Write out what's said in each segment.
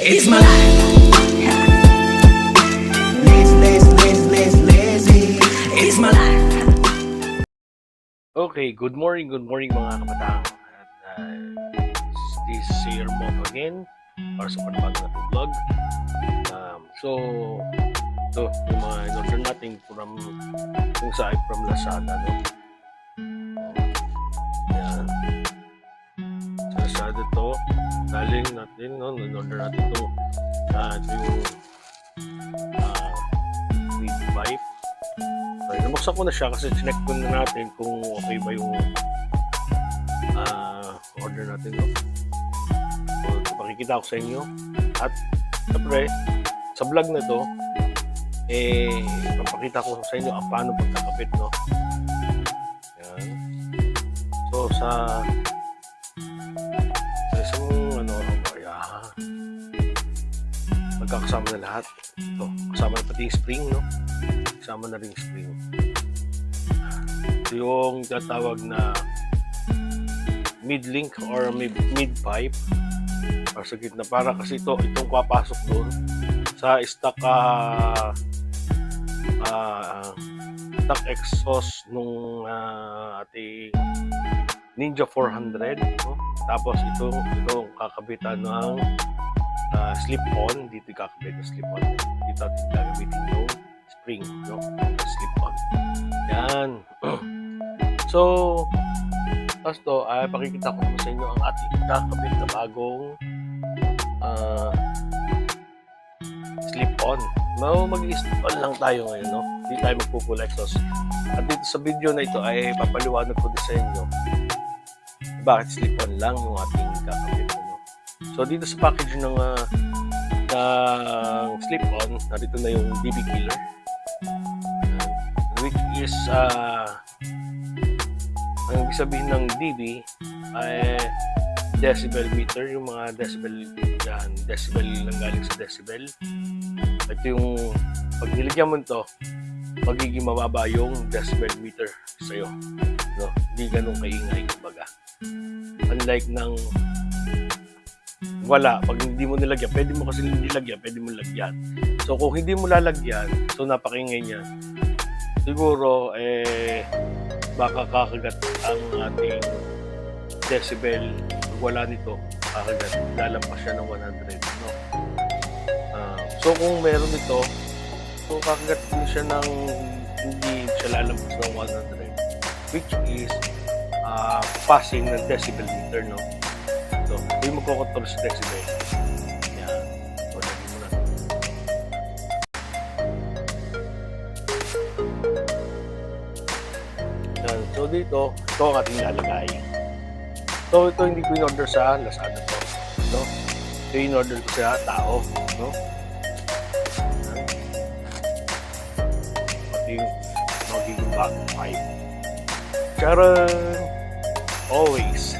It's my life. Lazy. It's my life. Okay, good morning mga kabataan. At this is your mom again para sa panibagong nating vlog. So, ito yung mga in-order natin from kung saan from Lazada, no? Yan. Sa Lazada to, galing natin, no? In-order natin ito. Ito yung mid pipe. Okay, nabuksan ko na siya kasi chinek ko na natin kung okay ba yung order natin, no? So, pakikita ko sa inyo. At siyempre, sa vlog na to, papakita ko sa inyo paano pagkakabit, no? Yan. So, sa isang magkakasama na lahat. Ito, kasama na pati yung spring, no? Kasama na rin yung spring. Ito yung tatawag na mid-link or mid-pipe para sa gitna. Para kasi itong papasok doon sa stock exhaust nung ating Ninja 400, no? Tapos itong kakabitan ng slip-on. Dito kakabit ng slip-on. Dito ating gagamitin yung spring, no? Slip-on. Yan. So, tapos to, pakikita ko sa inyo ang ating kakabit na bagong slip-on. Mag-slip-on lang tayo ngayon, no? Hindi tayo magpo-full exhaust. At dito sa video na ito ay papaliwanag ko din sa inyo bakit slip-on lang yung ating kakabit, no? So, dito sa package ng slip-on, narito na yung DB killer, which is ang ibig sabihin ng DB ay decibel meter, yung mga decibel yan, decibel lang galing sa decibel. Ito yung pag niligyan mo ito, magiging mababa yung decibel meter sa'yo, no? Hindi ganun kaingay, kumbaga. Unlike ng wala, pag hindi mo nilagyan, pwede mo kasi nilagyan, pwede mo lagyan. So kung hindi mo lalagyan, so napakaingay niya, siguro baka kakagat ang ating decibel. Pag wala nito, kakagat, lalampas siya ng 100, no? So kung meron ito, so kakagat din siya ng hindi siya lalampas ng 100, which is passing ng decibel meter, no? So, hindi mo kukontrol sa decibel. Yan. So, lagyan mo na. Yan. So, dito, ito ang ating lalagay. So, ito hindi ko in-order sa Lazada to, no? Ito in-order ko sa tao, no? Yan. Ating magiging bagong pipe. Charan! Always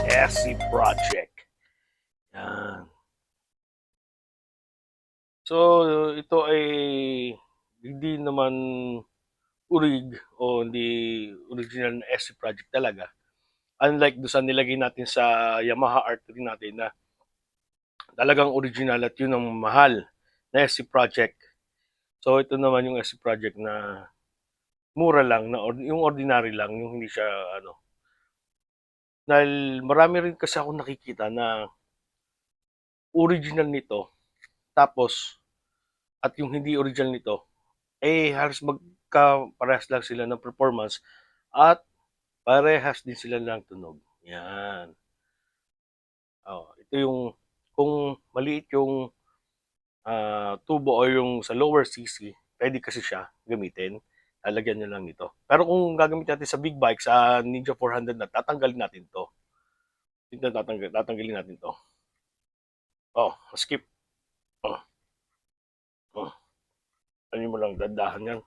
SC Project. Yan. So, ito ay hindi naman hindi original na SC Project talaga. Unlike doon sa nilagay natin sa Yamaha R3 natin na talagang original at yun ang mahal na SC Project. So, ito naman yung SC Project na mura lang, na yung ordinary lang, yung hindi siya dahil marami rin kasi ako nakikita na original nito, tapos at yung hindi original nito, halos magka-parehas lang sila ng performance at parehas din sila ng tunog. Yan. Ito yung, kung maliit yung tubo o yung sa lower CC, pwede kasi siya gamitin. Lalagyan nyo lang nito. Pero kung gagamit natin sa big bike, sa Ninja 400 na, tatanggalin natin to. Tatanggalin natin to. Skip. Ano mo lang, dandahan yan.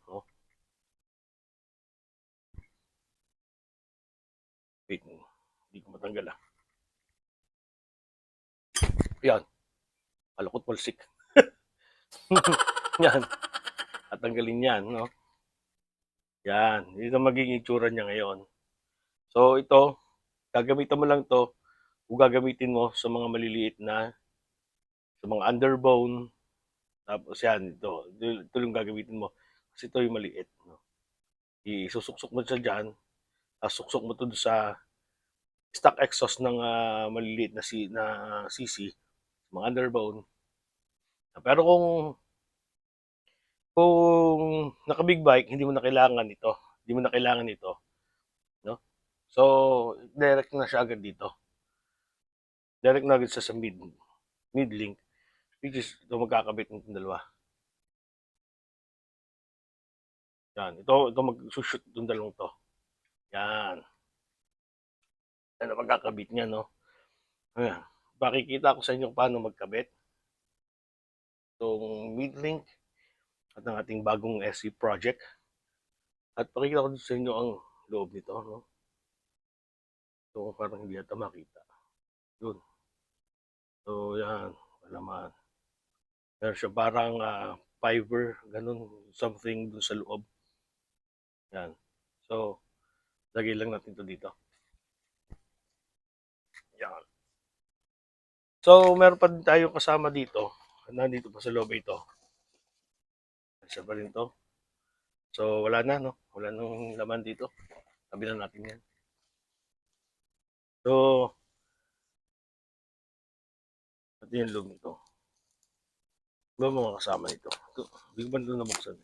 Wait, hindi ko matanggal Yan. Malukot malsik. Yan. Tatanggalin yan, no? Yan. Dito magiging itsura niya ngayon. So, ito, gagamitan mo lang to kung gagamitin mo sa mga maliliit na, sa mga underbone, tapos yan, ito yung gagamitin mo. Kasi ito yung maliit. No? Isusuksok mo siya dyan, tapos suksok mo to sa stock exhaust ng maliliit na CC, mga underbone. Pero kung naka-big bike, hindi mo na kailangan ito. Hindi mo na kailangan ito. No? So, direct na siya agad dito. Direct na agad sa mid-link, which is ito magkakabit ng dalawa. Yan. Ito mag-shoot itong dalawang to. Yan. Yan ang magkakabit niya, no? Ayan. Pakikita ko sa inyo paano magkabit. Itong mid-link at ang ating bagong SC project. At pakikita ko sa inyo ang loob nito, no? So, parang hindi ata makita. Yun. So, yan. Malaman. Meron siya parang fiber, ganun, something dun sa loob. Yan. So, lagay lang natin to dito. Yan. So, meron pa din tayong kasama dito. Nandito pa sa loob ito. Isa pa rin to. So, wala na, no? Wala nang laman dito. Tabi na natin yan. So, ito yung loob nito. Ba mga kasama nito? Ito, hindi ko ba ito nabuksan?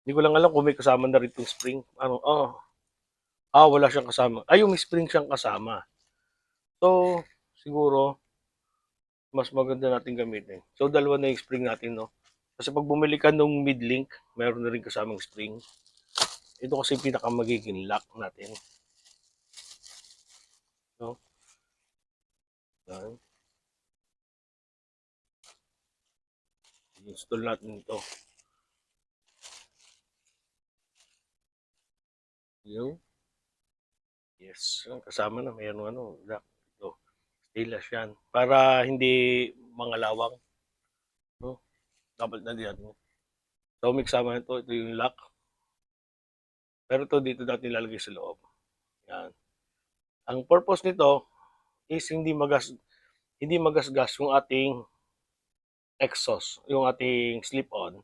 Hindi ko lang alam kung may kasama na rin itong spring. Ano, wala siyang kasama. Ay, yung may spring siyang kasama. So, siguro, mas maganda natin gamitin. So, dalawa na yung spring natin, no? Kasi pag bumili ka nung mid-link, meron na rin kasamang spring. Ito kasi pinaka magiging lock natin. No? Yan. Install natin ito. Yung yes, kasama na mayroon lock. Ito. Stainless yan. Para hindi mangalawang. No? Dapat na diyan. So, may kasama nito. Ito yung lock. Pero ito dito natin lalagay sa loob. Yan. Ang purpose nito is hindi magasgas yung ating exhaust, yung ating slip-on.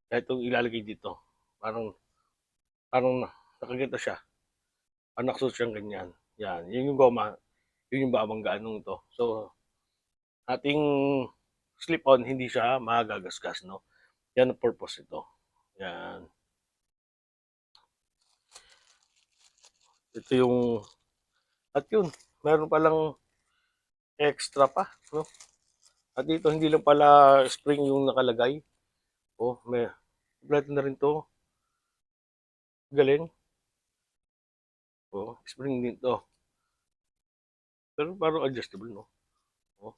Ito ilalagay dito. Parang nakaganto siya. Nakasuot siyang ganyan. Yan. Yun yung goma. Yun yung bawang ganong to. So, ating slip-on, hindi siya magagasgas, no? Yan ang purpose ito. Yan. Ito yung, at yun, meron palang extra pa, no? At dito, hindi lang pala spring yung nakalagay. Oh, may, kompleto na rin to. Galing. Oh, spring din to. Pero parang adjustable, no? Oh,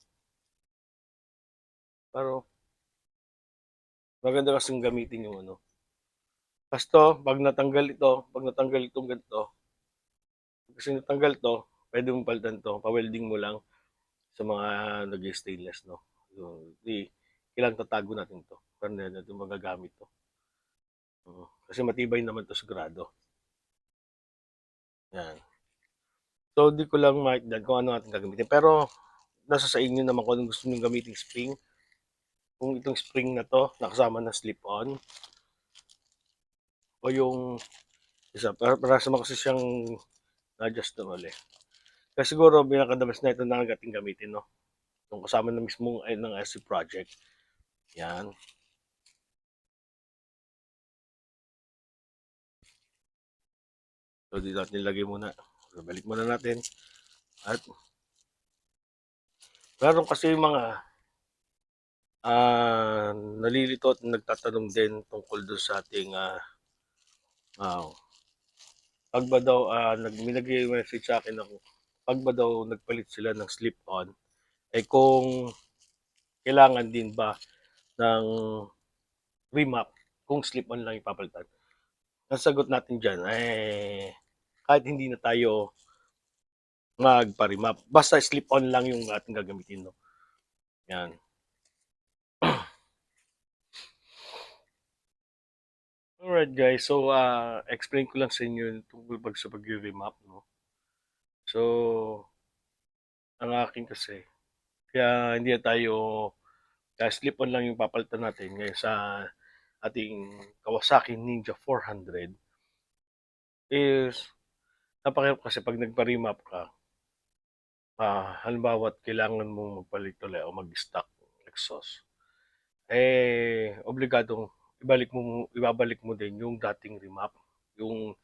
pero maganda kasing gamitin yung ano. Basta, pag natanggal itong ganito, kasi natanggal to, pwede mong palitan to, pa-welding mo lang sa mga nag-stainless, no? So, kailangan tatago natin to. Para na natin magagamit to. Kasi matibay naman to sigurado. Yan. So, di ko lang maintindihan kung ano ating gagamitin. Pero, nasa sa inyo naman kung anong gusto nyo gamitin spring. Kung itong spring na to, nakasama na slip-on. O yung isa, para sa kasi siyang adjustable eh. Kaya siguro, pinakadamas na ito na ating gamitin, no? Yung kasama na mismo ng SC project. Yan. So, dito natin nilagay muna. So, balik muna natin. At, meron kasi yung mga nalilito at nagtatanong din tungkol doon sa ating pag ba daw, may message sa akin ako, pag ba daw nagpalit sila ng slip-on, kung kailangan din ba ng remap kung slip-on lang ipapalitan. Ang sagot natin dyan, kahit hindi na tayo magpa-remap, basta slip-on lang yung ating gagamitin. No? Yan. Alright guys, so explain ko lang sa inyo tungkol sa pag-remap. No? So, ang akin kasi. Kaya hindi na tayo, kaya slip-on lang yung papalitan natin ngayon sa ating Kawasaki Ninja 400 is napakahirap kasi pag nagpa-remap ka, halimbawa kailangan mong magpalit ulit o mag-stock exhaust, obligadong ibabalik mo din yung dating remap, yung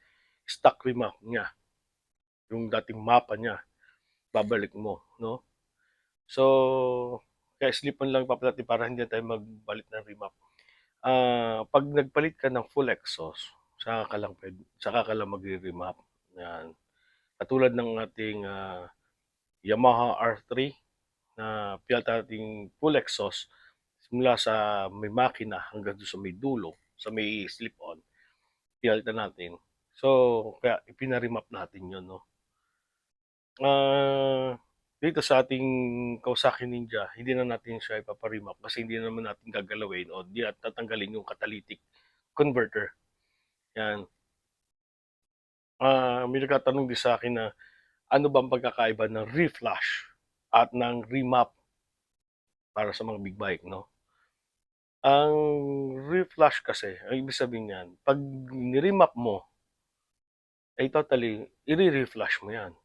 stock remap niya, yung dating mapa niya, babalik mo, no? So, kaya slip-on lang papalati para hindi tayo magbalit ng remap. Pag nagpalit ka ng full exhaust, saka ka lang magre-remap. Yan. Katulad ng ating Yamaha R3 na pinalitan nating full exhaust mula sa may makina hanggang doon sa may dulo, sa may slip-on, pinalitan natin. So, kaya ipinarimap natin yun, no? Dito sa ating Kawasaki Ninja, hindi na natin siya ipaparimap kasi hindi naman natin gagalawin o di natin tatanggalin yung catalytic converter. Yan. May nagtatanong din sa akin na ano ba ang pagkakaiba ng reflash at ng remap para sa mga big bike, no? Ang reflash kasi, ang ibig sabihin niyan, pag niremap mo, ay totally, i-reflash mo yan.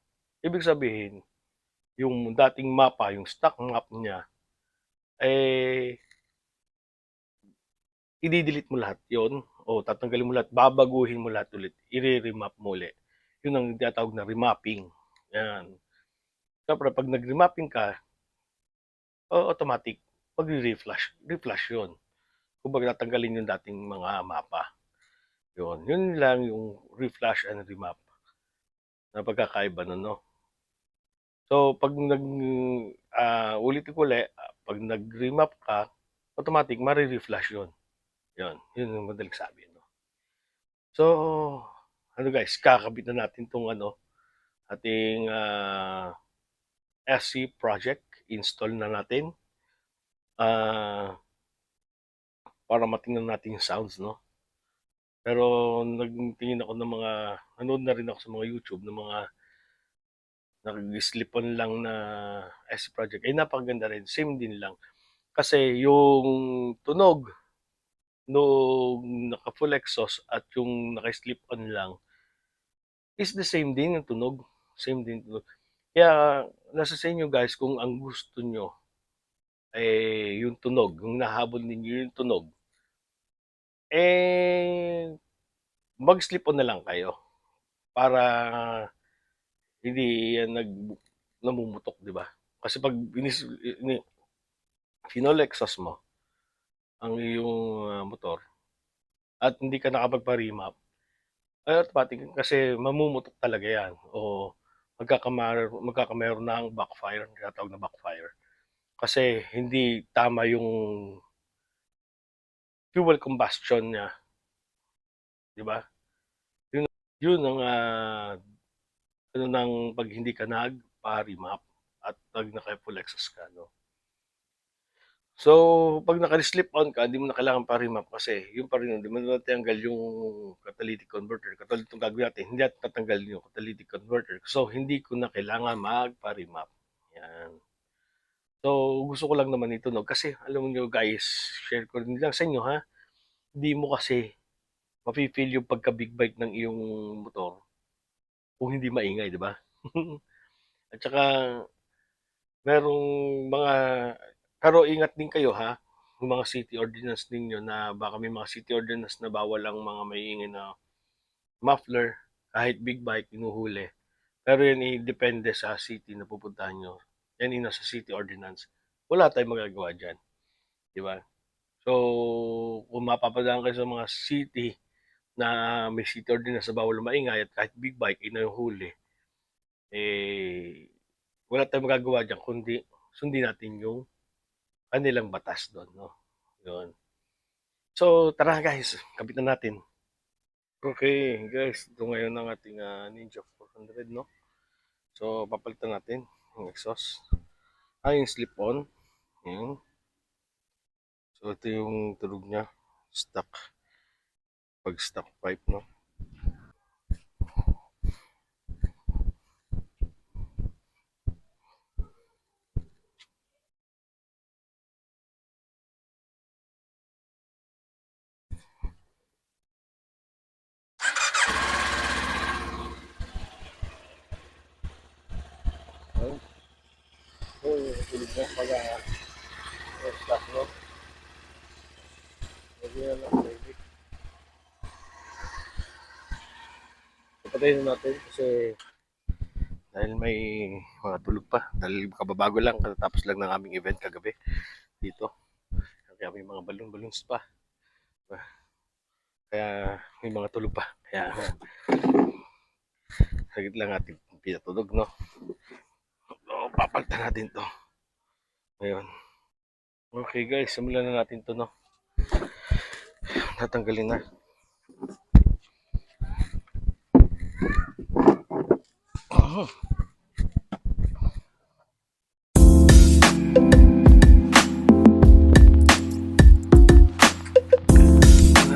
Ibig sabihin, yung dating mapa, yung stock map niya, eh, i-delete mo lahat yon o tatanggalin mo lahat, babaguhin mo lahat ulit, i-remap mo ulit. Yun ang tinatawag na remapping. Yan. Siyempre, pag nag-remapping ka, automatic, reflash yun. Kumbaga tatanggalin yung dating mga mapa. Yun lang yung reflash and remap na pagkakaiba nun, no? So, pag ulit-uli, pag nag-remap ka, automatic, mare-reflash yun. Yun yung madaling sabi, no? So, ano guys, kakabit na natin tong ating SC project. Install na natin. Para matingnan natin yung sounds, no? Pero nagtingin ako ng nanood na rin ako sa mga YouTube ng mga nag-slip-on lang na SC project. Napakaganda rin. Same din lang. Kasi yung tunog nung naka-full exhaust at yung naka-slip-on lang is the same din yung tunog. Same din tunog. Kaya nasa sa inyo guys kung ang gusto nyo yung tunog, yung nahabol ninyo yung tunog, mag-slip-on na lang kayo para hindi yan namumutok, di ba? Kasi pag full exhaust mo ang iyong motor at hindi ka nakapagpa-remap, ay automatic kasi mamumutok talaga yan o magkakameron na ang backfire, tinatawag na backfire. Kasi hindi tama yung fuel combustion niya, di ba? Yun ang ng pag hindi ka nagpa-remap at pag naka-full exhaust ka, no? So, pag naka-slip on ka, hindi mo na kailangan pa-remap kasi yung pa rin, hindi mo na tatanggal yung catalytic converter. Katulad itong gagawin natin, hindi natin tatanggal yung catalytic converter. So, hindi ko na kailangan magpa-remap. Yan. So, gusto ko lang naman ito, no? Kasi, alam mo guys, share ko rin lang sa inyo, ha? Hindi mo kasi mafe-feel yung pagka-big bike ng iyong motor kung hindi maingay, di ba? At saka, merong mga, pero ingat din kayo ha, yung mga city ordinance ninyo na baka may mga city ordinance na bawal ang mga maiingay na muffler, kahit big bike, inuhuli. Pero yan depende sa city na pupuntahan nyo. Yan yung nasa city ordinance. Wala tayong magagawa dyan. Di ba? So, kung mapapadaan kayo sa mga city na may city ordinance na bawal maingay at kahit big bike, inuhuli, wala tayong magagawa dyan kundi sundin natin yung kanilang batas doon, no? Yun. So, tara guys, kabit na natin. Okay, guys, ito ngayon ang ating Ninja 400, no? So, papalitan natin yung exhaust. Yung slip-on. Yun. So, ito yung tunog niya. Stock. Pag stock pipe, no? tulog na pag stop, no? Hindi na lang, baby. Patayin na natin kasi dahil may mga tulog pa. Dahil kababago lang, katatapos lang ng aming event kagabi dito. Kaya may mga balloons pa. Kaya may mga tulog pa. Kaya sagit lang natin pinatulog, no? So, papalitan natin to. Ngayon. Okay guys, simulan na natin to, no? Tatanggalin na. Oh.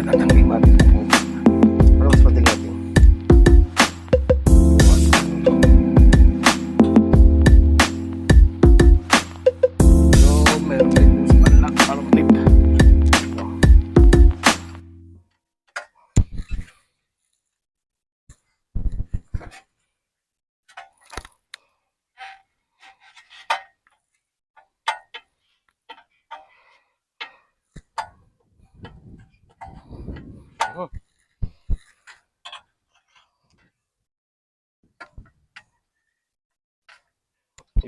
Tatanggalin natin to. Para mas madali natin. So, meron tayo sa panlak para clip.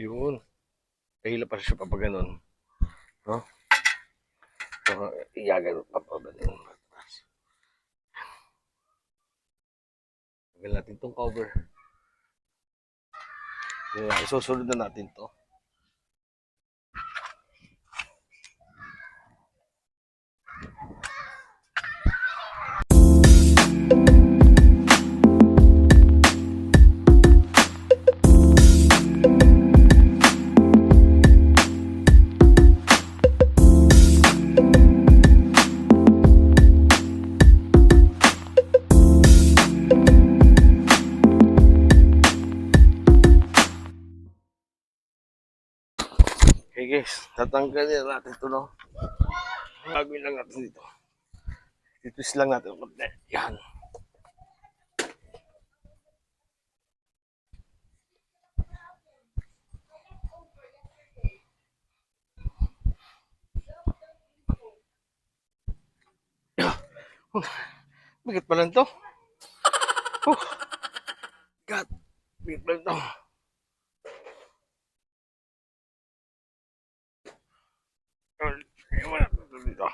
Yun. Kahila pa siya pa ganun. No? So, iyagan pa ganun. Tagal natin itong cover. Isusunod na natin to. Okay guys, tatanggalin natin ito, no? Gagawin lang natin dito. Twist lang natin. Yan. Bigat pa lang to. God, bigat pa lang to. Ewan natin dito.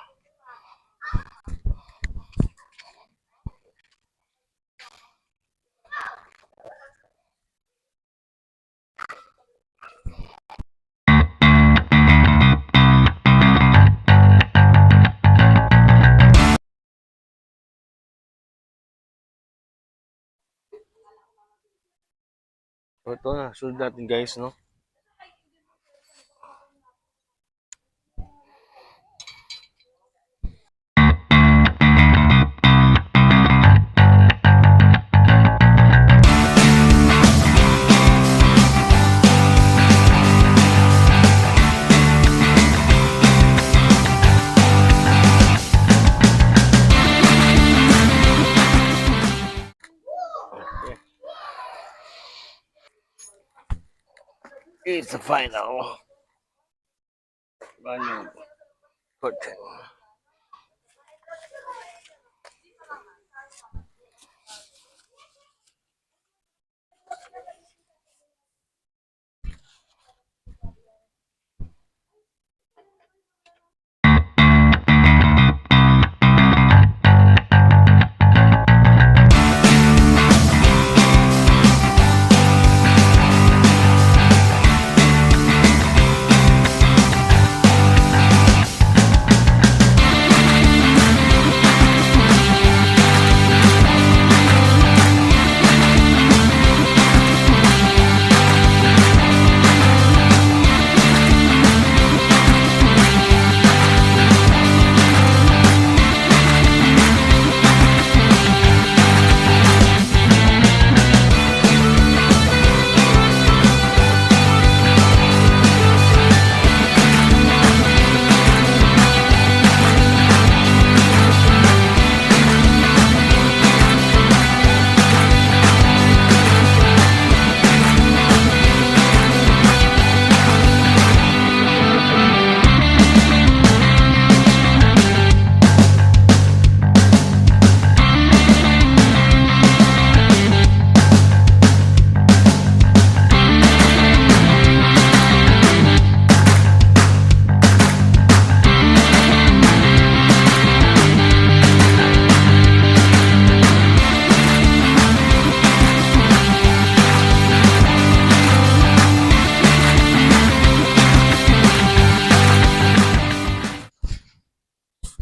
So ito na, sunod natin guys, no? It's the final curtain.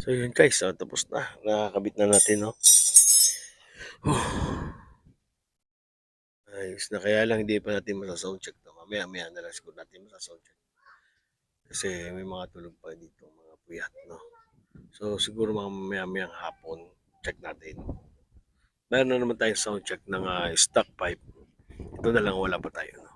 So yun guys, tapos na. Nakakabit na natin, no? Ayos na, kaya lang hindi pa natin masa-soundcheck to. Mamaya na lang siguro natin masa-soundcheck. Kasi may mga tulog pa dito, mga puyat, no? So siguro mga mamaya hapon, check natin. Meron na naman tayong soundcheck ng stock pipe. Ito na lang, wala pa tayo, no?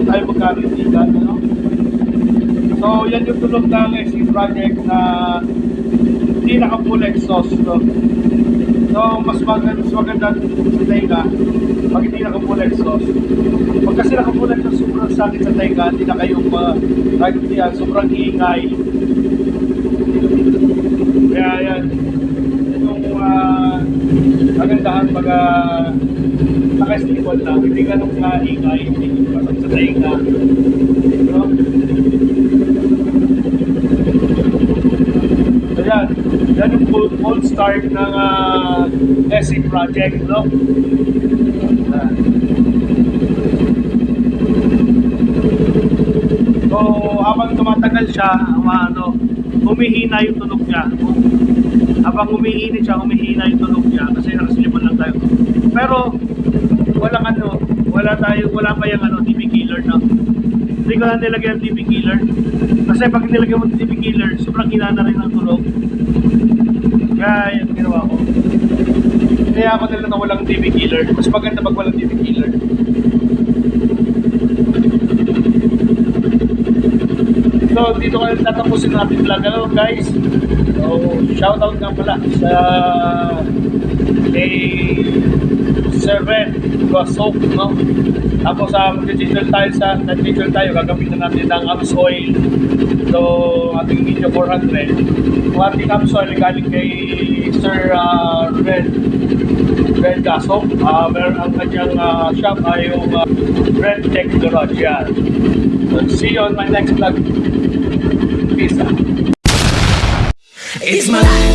Tayo magkakitigan, no? So yan yung tulog ng SC project na hindi naka-full exhaust, no? So mas maganda sa tainga pag hindi naka-full exhaust. Pag kasi naka-full exhaust, sobrang sakit sa tainga, hindi na kayong sobrang ingay. Kaya yan yung kagandahan pag naka-stable lang, hindi ka nung ingay, hindi pasok sa tainga. No? So yan yung full start ng SC project, no? So habang tumatagal siya, humihina yung tunog niya. Habang humihinit siya, humihina yung tunog niya kasi nakasilipan lang tayo. Pero wala pa yung TV killer, no? Hindi ko na nilagyan ng TV killer kasi pag nilagyan mo ng TV killer, sobrang hina na rin ang tunog. Kaya yung ginawa ko, kaya ako nila na walang TV killer. Mas maganda pag walang TV killer. So dito kayo tatapusin natin vlog, guys. So shoutout nga pala sa A7 soap, no? Tapos mag-digital tayo, gagamitin natin ng AMS oil. So ating Media 400. Yung ating AMS oil galing kay Sir Red Gasop. Meron ang kanyang shop ay yung Red Tech Garage. Yan. So see you on my next vlog. Peace out. It's my life.